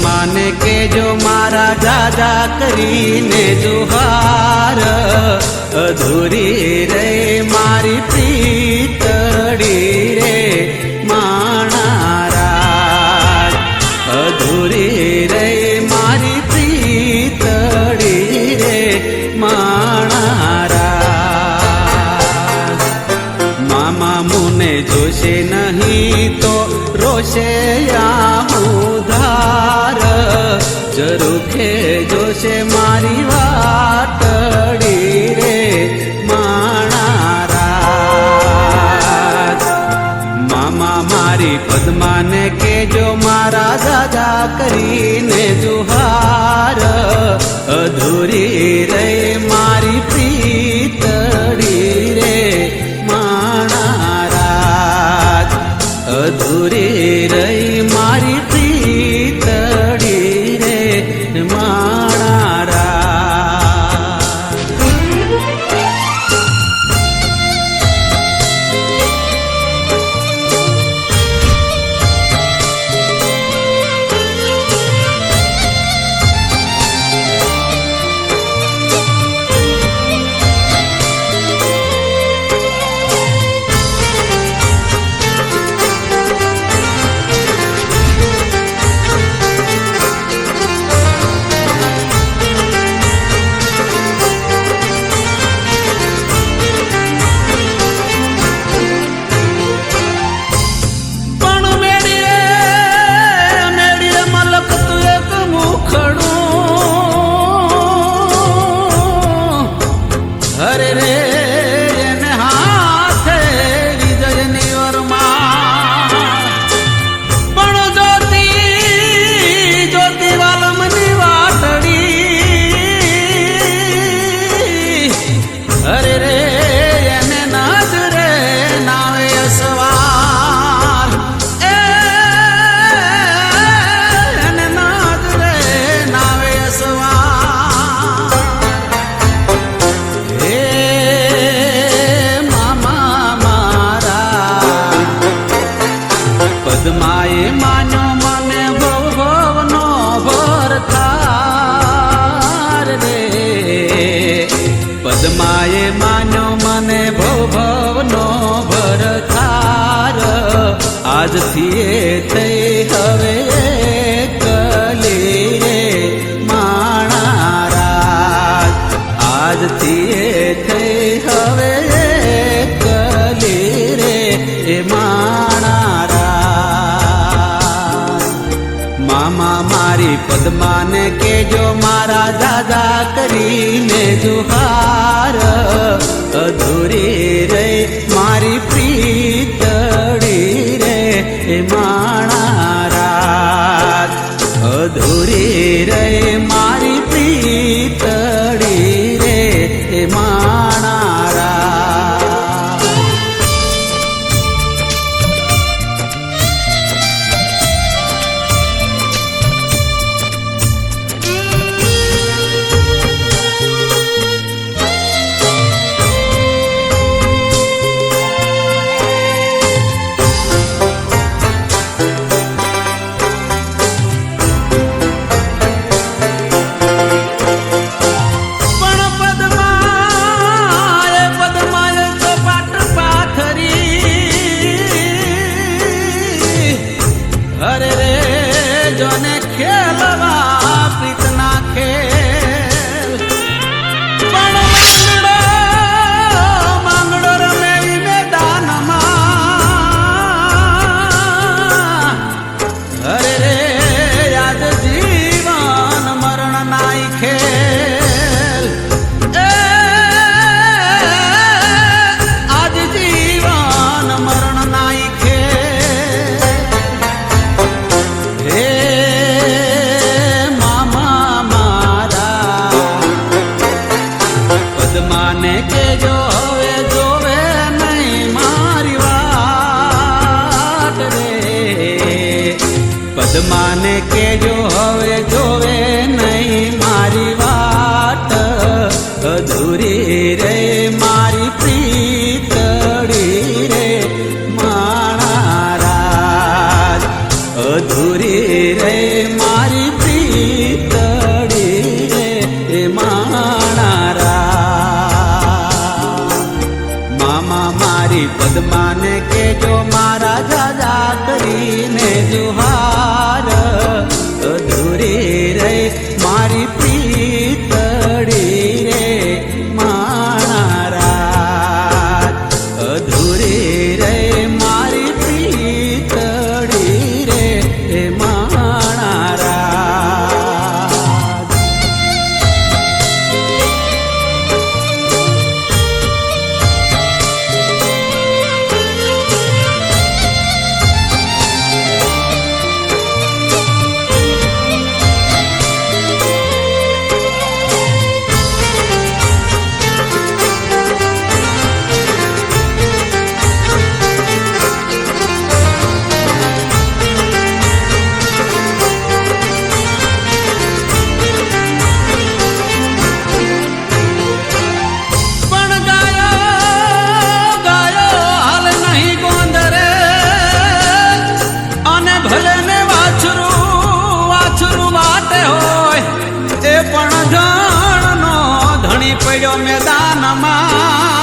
પદ્માને કેજો મારા જાજા કરીને જુહાર અધૂરી રે મારી પ્રીતડી રે માણારાજ અધૂરી રે મારી પ્રીતડી રે માણારાજ મામા મુને જોશે નહીં તો રોશે ઉધાર જરૂખે જોશે મારી વાતડી રે માણારાજ મામા મારી પદ્માને કેજો મારા દાદા કરીને જુહાર અધૂરી રે મારી પ્રીતડી રે માણારાજ અધૂરી રહી મારી પ્રીતડી રે માણારાજ હરે રે એને હાથે વિજયની વરમાં પણ જ્યોતિ વાલમની વાટડી હરે રે એને નજરે નાવે અસવાર એને નજરે નાવે અસવાર પદ્માએ માન્યો મને ભવનો ભરથાર રે પદ્માએ માન્યો મને ભવનો ભરથાર આજથી એ થઈ હવે કલી રે માણારાજ આજથી એ થઈ હવે કલી રે એ માણારાજ મામા મારી પદ્માને કેજો મારા દાદા કરીને જુહાર અધૂરી રે મારી પ્રીતડી રે એ માણારાજ અધૂરી રે મારી પ્રીતડી રે એ માણારાજ હરે રે જોને ખેલવા પ્રીતના ખેલ પણ માંગડો રમે મેદાનમાં હરે રે યાદ જીવન મરણ નાઈ ખેલ આજ જીવન મરણ નાઈ પદ્માને કેજો હવે જોવે નહીં મારી વાત રે પદ્માને કેજો હવે જોવે નહીં મારી વાત અધૂરી રે મારી પ્રીતડી રે માણારાજ અધૂરી રે મારી પદ્માને કેજો મારા જાજા કરીને જુહાર અધૂરી રે મારી પ્રીતડી રે મારા અધૂરી રે મારી પ્રીતડી રે મારા પડ્યો મેદાનમાં